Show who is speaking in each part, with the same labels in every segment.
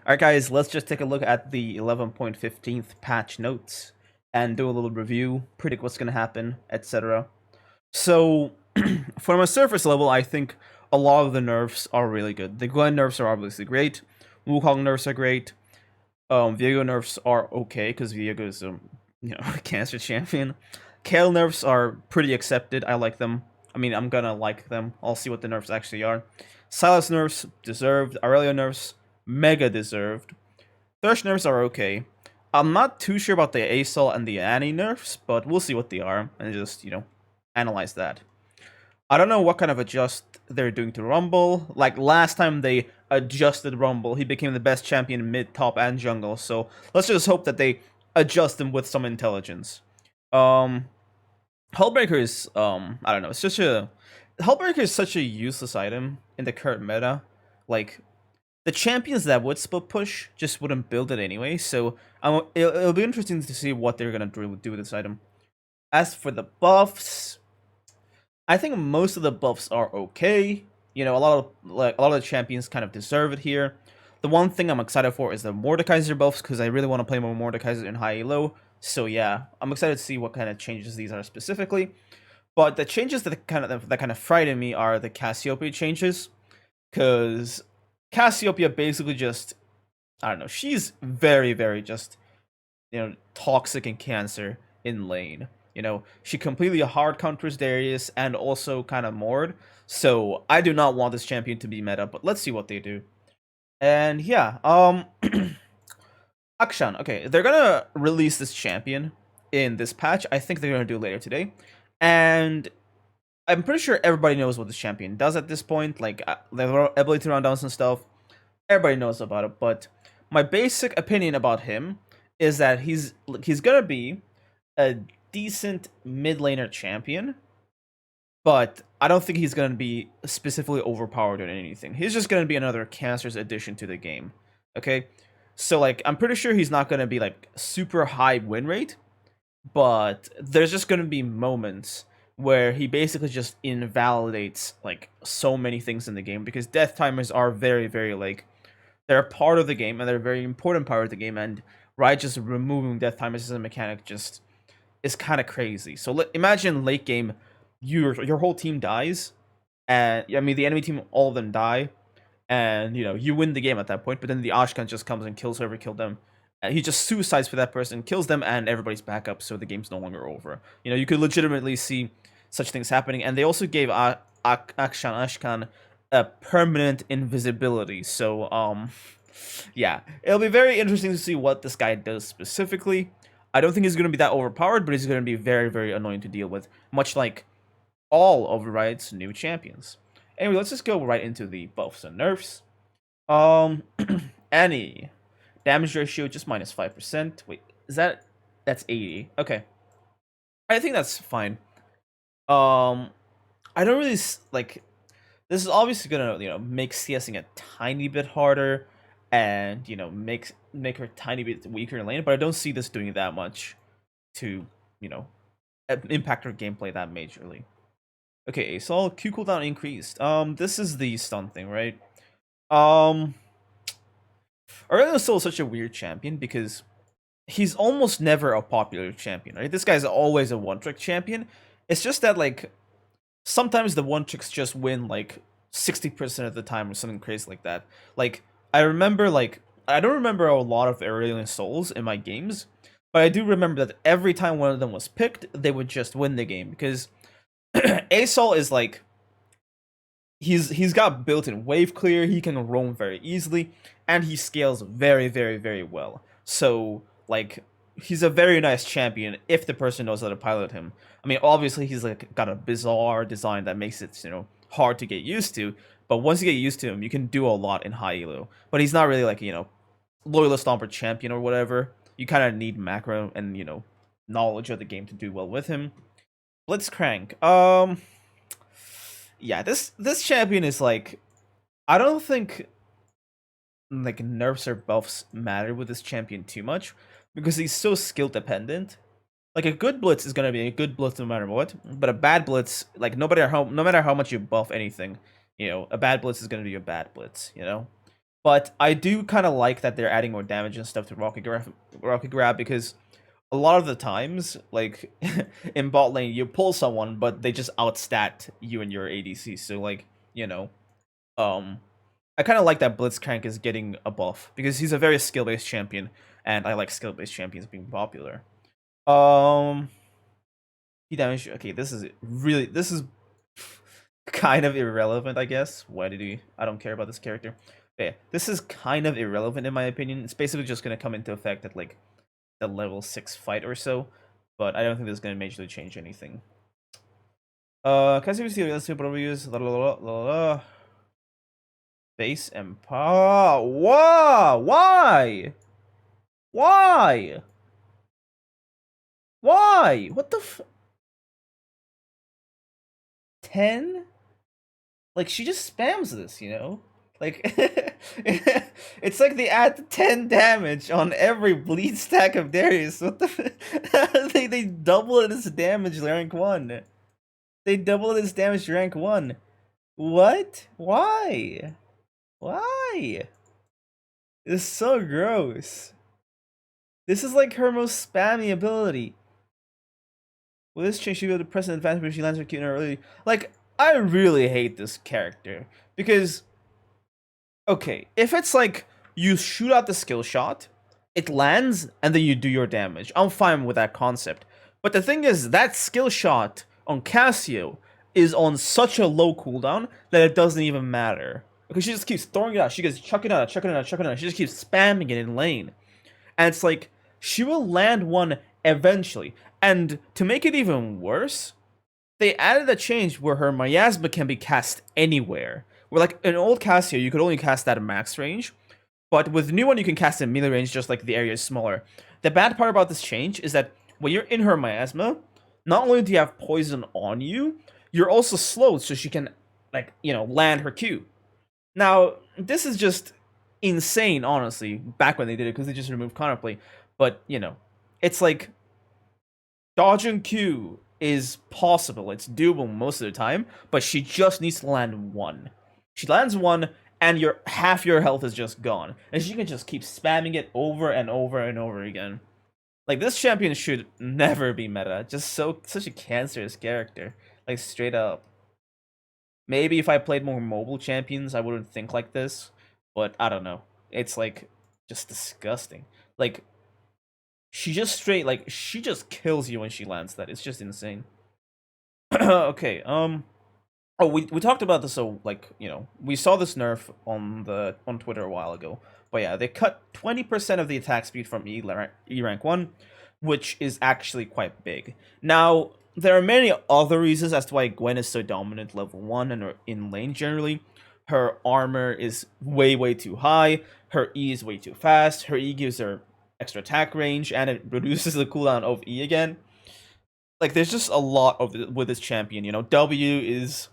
Speaker 1: Alright guys, let's just take a look at the 11.15th patch notes and do a little review, predict what's going to happen, etc. So, from a surface level, I think a lot of the nerfs are really good. The Gwen nerfs are obviously great, Wukong nerfs are great, Viego nerfs are okay, because Viego is a cancer champion. Kale nerfs are pretty accepted, I like them. I mean, I'm gonna like them. I'll see what the nerfs actually are. Silas nerfs, deserved. Aurelia nerfs, mega deserved. Thresh nerfs are okay. I'm not too sure about the Asol and the Annie nerfs, but we'll see what they are and just, analyze that. I don't know what kind of adjust they're doing to Rumble. Like last time they adjusted Rumble, he became the best champion mid, top, and jungle. So let's just hope that they adjust him with some intelligence. Um, Hullbreaker is I don't know. It's just a Hullbreaker is such a useless item in the current meta. Like the champions that would split push just wouldn't build it anyway. So it'll be interesting to see what they're gonna do with this item. As for the buffs, I think most of the buffs are okay. You know, a lot of the champions kind of deserve it here. The one thing I'm excited for is the Mordekaiser buffs because I really want to play more Mordekaiser in high elo. So yeah, I'm excited to see what kind of changes these are specifically. But the changes that kind of frighten me are the Cassiopeia changes, because Cassiopeia basically just, I don't know, she's very very just toxic and cancer in lane. She completely hard counters Darius and also kind of Mord. So I do not want this champion to be meta, but let's see what they do. And yeah, Akshan. Okay, they're gonna release this champion in this patch. I think they're gonna do it later today, and I'm pretty sure everybody knows what this champion does at this point. Like the ability to run downs and stuff. Everybody knows about it, but my basic opinion about him is that he's gonna be a decent mid laner champion, but I don't think he's gonna be specifically overpowered or anything. He's just gonna be another cancer's addition to the game. Okay, so like I'm pretty sure he's not gonna be like super high win rate, but there's just gonna be moments where he basically just invalidates like so many things in the game because death timers are very very like they're a part of the game and they're a very important part of the game, and right just removing death timers as a mechanic just is kind of crazy. So imagine late game, your whole team dies, and I mean the enemy team, all of them die, and you win the game at that point. But then the Ashkan just comes and kills whoever killed them. And he just suicides for that person, kills them, and everybody's back up, so the game's no longer over. You could legitimately see such things happening, and they also gave Ashkan a permanent invisibility. So yeah, it'll be very interesting to see what this guy does specifically. I don't think he's going to be that overpowered, but he's going to be very, very annoying to deal with, much like all of Riot's new champions. Anyway, let's just go right into the buffs and nerfs. Annie. Damage ratio just minus 5%. Wait, that's 80. Okay. I think that's fine. I don't really, like, this is obviously gonna, make CSing a tiny bit harder and, make her a tiny bit weaker in lane, but I don't see this doing that much to, impact her gameplay that majorly. Okay, Asol, Q cooldown increased. This is the stun thing, right? Aurelio is still such a weird champion because he's almost never a popular champion, right? This guy's always a one-trick champion. It's just that, like, sometimes the one-tricks just win, like, 60% of the time or something crazy like that. Like, I don't remember a lot of Aurelian Souls in my games, but I do remember that every time one of them was picked, they would just win the game because Asol is like he's got built-in wave clear, he can roam very easily, and he scales very, very, very well. So like he's a very nice champion if the person knows how to pilot him. I mean, obviously he's like got a bizarre design that makes it, hard to get used to, but once you get used to him, you can do a lot in high elo. But he's not really like, loyalist stomper champion or whatever. You kind of need macro and, knowledge of the game to do well with him. Blitzcrank. Yeah, this champion is like, I don't think like nerfs or buffs matter with this champion too much because he's so skill dependent. Like a good blitz is gonna be a good blitz no matter what, but a bad blitz, like no matter how much you buff anything, a bad blitz is gonna be a bad blitz. But I do kind of like that they're adding more damage and stuff to Rocket Grab because a lot of the times, like in bot lane, you pull someone, but they just outstat you and your ADC. So like, you know, um, I kind of like that Blitzcrank is getting a buff because he's a very skill-based champion, and I like skill-based champions being popular. Um, he damage. Okay, this is kind of irrelevant, I guess. Why did he? I don't care about this character. Okay, this is kind of irrelevant in my opinion. It's basically just gonna come into effect at like the level 6 fight or so, but I don't think this is gonna majorly change anything. Can I see the super reviews? Base Empire. Whoa! Why? Why? Why? What the 10? Like, she just spams this, you know? Like, it's like they add 10 damage on every bleed stack of Darius. What the they double its damage rank 1. They double its damage rank 1. What? Why? Why? It's so gross. This is like her most spammy ability. With this change, she'll be able to press an advantage when she lands her Q in her early. Like, I really hate this character. Because, okay, if it's like, you shoot out the skill shot, it lands, and then you do your damage. I'm fine with that concept. But the thing is, that skill shot on Cassio is on such a low cooldown that it doesn't even matter. Because she just keeps throwing it out. She goes chuck it out, chuck it out, chuck it out. She just keeps spamming it in lane. And it's like, she will land one eventually. And to make it even worse, they added a change where her miasma can be cast anywhere. Where like in old Cassio, you could only cast that at max range. But with the new one, you can cast it in melee range just like the area is smaller. The bad part about this change is that when you're in her miasma, not only do you have poison on you, you're also slowed so she can, like, you know, land her Q. Now, this is just insane, honestly, back when they did it, because they just removed counterplay. But, you know, it's like, dodging Q is possible. It's doable most of the time, but she just needs to land one. She lands one, and half your health is just gone. And she can just keep spamming it over and over and over again. Like, this champion should never be meta. Just such a cancerous character. Like, straight up. Maybe if I played more mobile champions, I wouldn't think like this. But I don't know. It's like just disgusting. Like she just kills you when she lands that. It's just insane. Okay, oh, we talked about this, so like, you know, we saw this nerf on Twitter a while ago. But yeah, they cut 20% of the attack speed from E rank 1, which is actually quite big. Now, there are many other reasons as to why Gwen is so dominant level 1 and in lane generally. Her armor is way too high, her E is way too fast, her E gives her extra attack range, and it reduces the cooldown of E again. Like, there's just a lot of with this champion, you know. W is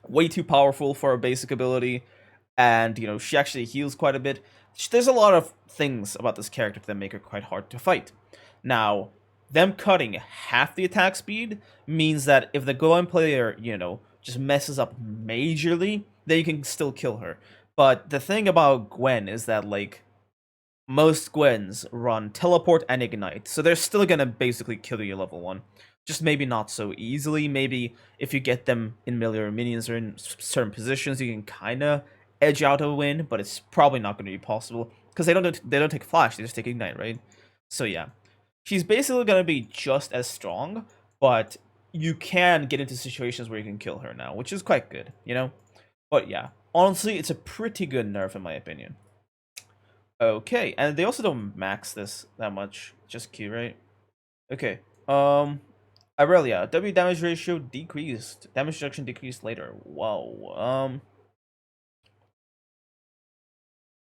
Speaker 1: way too powerful for a basic ability, and, you know, she actually heals quite a bit. There's a lot of things about this character that make her quite hard to fight. Now, them cutting half the attack speed means that if the Gohan player, you know, just messes up majorly, then you can still kill her. But the thing about Gwen is that, like, most Gwens run teleport and ignite, so they're still gonna basically kill you level 1. Just maybe not so easily. Maybe if you get them in melee or minions or in certain positions, you can kinda edge out a win, but it's probably not going to be possible because they don't take flash, they just take ignite, right? So yeah, she's basically going to be just as strong, but you can get into situations where you can kill her now, which is quite good, you know. But yeah, honestly, it's a pretty good nerf in my opinion. Okay, and they also don't max this that much, just Q, right? Okay, Irelia, W damage ratio decreased, damage reduction decreased later. Whoa,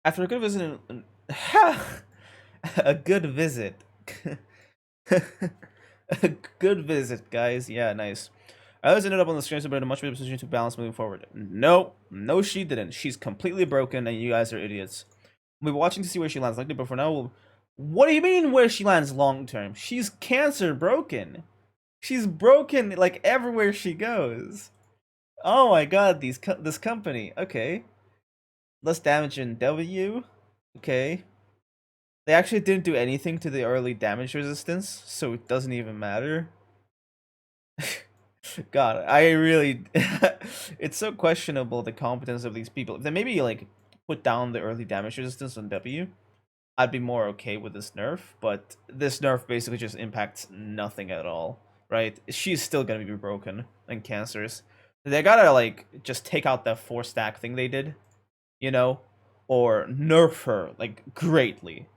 Speaker 1: after a good visit, a good visit, a good visit, guys. Yeah, nice. I always ended up on the screen, but in a much better position to balance moving forward. No, she didn't. She's completely broken, and you guys are idiots. We'll be watching to see where she lands likely, but for now, what do you mean where she lands long term? She's cancer broken. She's broken like everywhere she goes. Oh my god, this company. Okay. Less damage in W. Okay. They actually didn't do anything to the early damage resistance, so it doesn't even matter. God, I really it's so questionable the competence of these people. If they maybe like put down the early damage resistance on W, I'd be more okay with this nerf, but this nerf basically just impacts nothing at all, right? She's still gonna be broken and cancerous. They gotta like just take out that 4-stack thing they did, you know, or nerf her like greatly,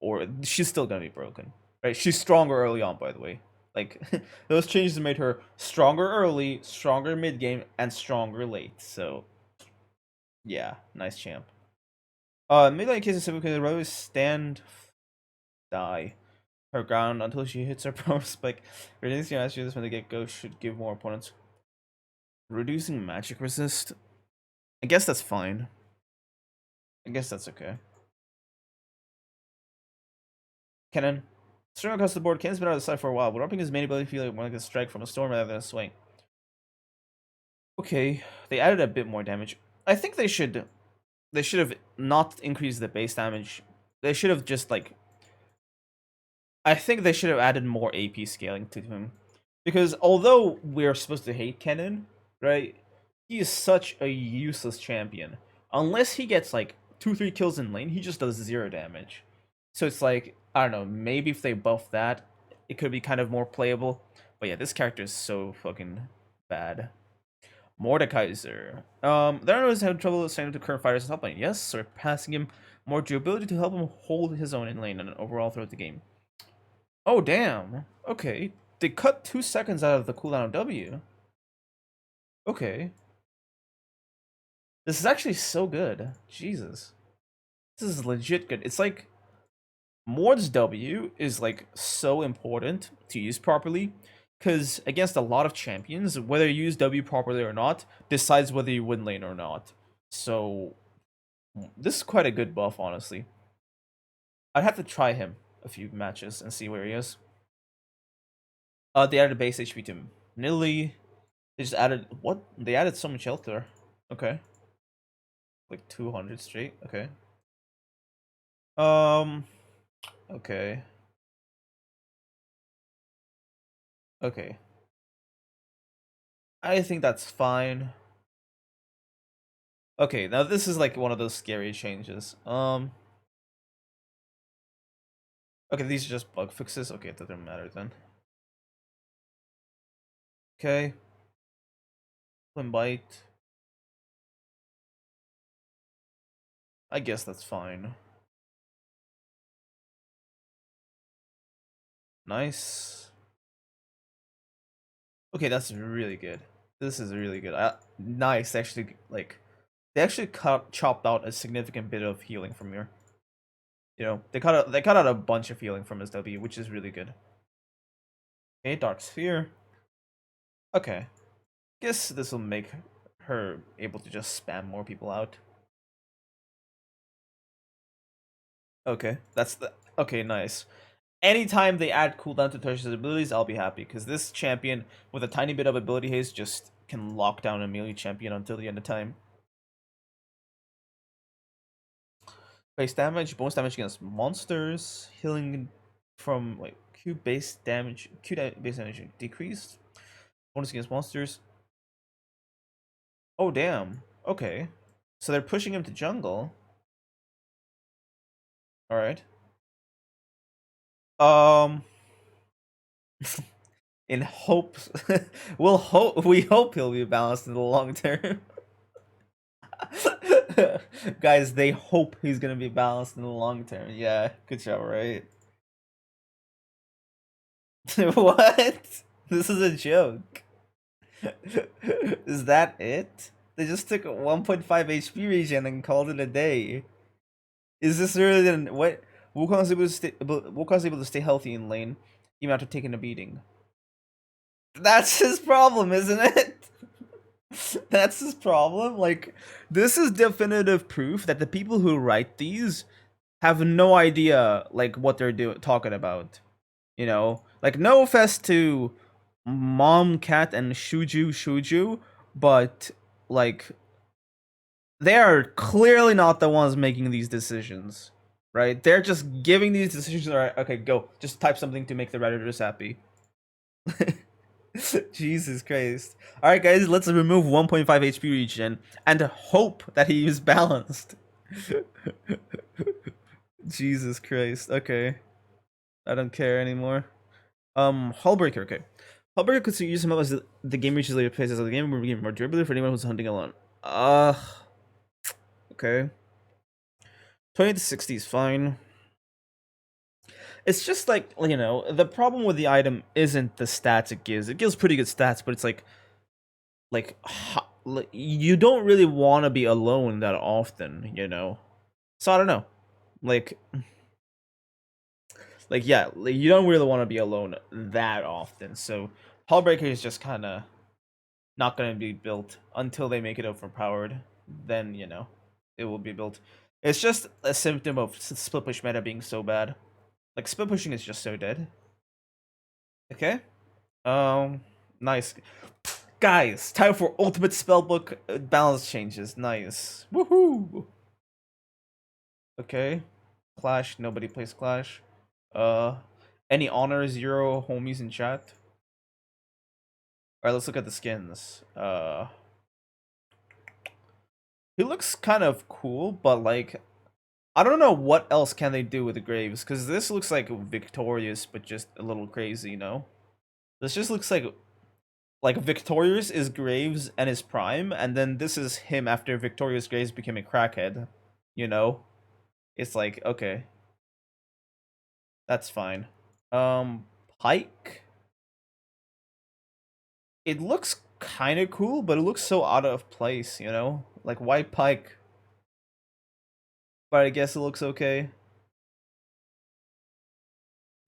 Speaker 1: or she's still gonna be broken, right? She's stronger early on, by the way. Like those changes made her stronger early, stronger mid game, and stronger late. So yeah, nice champ. Mid lane cases typically rather stand, die her ground until she hits her power spike. Reducing magic resist when they get go should give more opponents. Reducing magic resist. I guess that's fine. I guess that's okay. Kennen. Strong across the board, Kennen's been out of the side for a while, but upping his main ability feel like one like a strike from a storm rather than a swing. Okay, they added a bit more damage. I think they should have not increased the base damage. They should have just like I think they should have added more AP scaling to him. Because although we're supposed to hate Kennen, right? He is such a useless champion. Unless he gets like 2-3 kills in lane, he just does 0 damage. So it's like, I don't know, maybe if they buff that, it could be kind of more playable. But yeah, this character is so fucking bad. Mordekaiser. There are those who have trouble signing up to current fighters in top lane. Yes, so passing him more durability to help him hold his own in lane and overall throughout the game. Oh damn. Okay. They cut 2 seconds out of the cooldown of W. Okay. This is actually so good. Jesus. This is legit good. It's like Mord's W is like so important to use properly. Because against a lot of champions, whether you use W properly or not, decides whether you win lane or not. So this is quite a good buff, honestly. I'd have to try him a few matches and see where he is. They added base HP to Nilly. They just added what? They added so much health there. Okay. Like 200 straight. Okay. Um. Okay. Okay. I think that's fine. Okay, now this is like one of those scary changes. Okay, these are just bug fixes. Okay, it doesn't matter then. Okay. Twin bite. I guess that's fine. Nice. Okay, that's really good. This is really good. Nice, actually, like they actually chopped out a significant bit of healing from here. You know, they cut out a bunch of healing from his W, which is really good. Okay, Dark Sphere. Okay. Guess this will make her able to just spam more people out. Okay, that's the okay, nice. Anytime they add cooldown to Thresh's abilities, I'll be happy, because this champion with a tiny bit of ability haste just can lock down a melee champion until the end of time. Base damage, bonus damage against monsters, healing from like Q base damage, base damage decreased, bonus against monsters. Oh damn. Okay, so they're pushing him to jungle. All right. Um. In hopes, we hope he'll be balanced in the long term. Guys, they hope he's gonna be balanced in the long term. Yeah, good job, right? What? This is a joke. Is that it? They just took a 1.5 HP regen and called it a day. Is this really what? Wukong's able to stay healthy in lane even after taking a beating. That's his problem, isn't it? That's his problem. Like, this is definitive proof that the people who write these have no idea like what they're talking about. You know, like no offense to Mom Cat and Shuju, but like they are clearly not the ones making these decisions, right? They're just giving these decisions. All right, okay, go. Just type something to make the redditors happy. Jesus Christ! All right, guys, let's remove 1.5 HP regen and hope that he is balanced. Jesus Christ. Okay, I don't care anymore. Hullbreaker. Okay, Hullbreaker could use him up as the game reaches later phases of the game, making more durability for anyone who's hunting alone. Okay. 20 to 60 is fine. It's just like, you know, the problem with the item isn't the stats it gives. It gives pretty good stats, but it's like you don't really want to be alone that often, you know. So I don't know. Like yeah, like, you don't really want to be alone that often. So Hullbreaker is just kind of not going to be built until they make it overpowered. Then, you know, it will be built. It's just a symptom of split push meta being so bad. Like, split pushing is just so dead. Okay. Nice. Guys, time for ultimate spellbook balance changes. Nice. Woohoo! Okay. Clash. Nobody plays Clash. Any honor 0 homies in chat? Alright, let's look at the skins. He looks kind of cool, but like, I don't know what else can they do with the Graves, because this looks like Victorious, but just a little crazy, you know? This just looks like Victorious is Graves and his prime, and then this is him after Victorious Graves became a crackhead. You know? It's like, okay. That's fine. Pike? It looks kind of cool, but it looks so out of place, you know? Like, why Pike? But I guess it looks okay.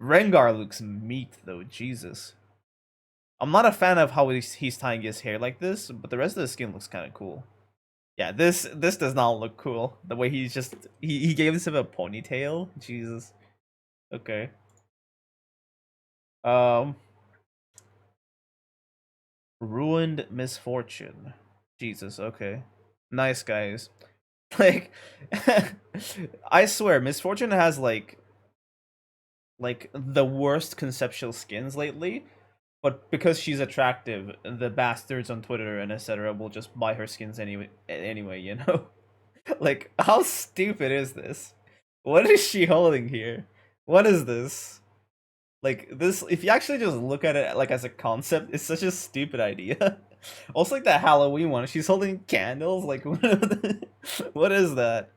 Speaker 1: Rengar looks meat, though. Jesus. I'm not a fan of how he's tying his hair like this, but the rest of the skin looks kind of cool. Yeah, this does not look cool. The way he's just he gave himself a ponytail. Jesus. Okay. Um Ruined Misfortune. Jesus, okay. Nice, guys. Like I swear Misfortune has like the worst conceptual skins lately. But because she's attractive, the bastards on Twitter and etc. will just buy her skins anyway, you know? Like, how stupid is this? What is she holding here? What is this? Like, this, if you actually just look at it like as a concept, it's such a stupid idea. Also, like that Halloween one, she's holding candles. Like, what is that?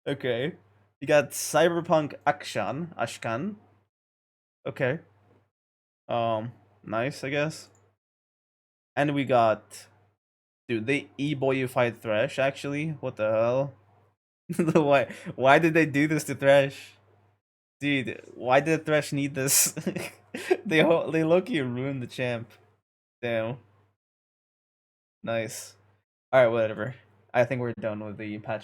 Speaker 1: Okay, you got Cyberpunk Ashkan. Okay, nice, I guess. And we got, dude, they e-boyified Thresh. Actually, what the hell? Why did they do this to Thresh? Dude, why did Thresh need this? they low-key ruined the champ. Damn. Nice. Alright, whatever. I think we're done with the patch.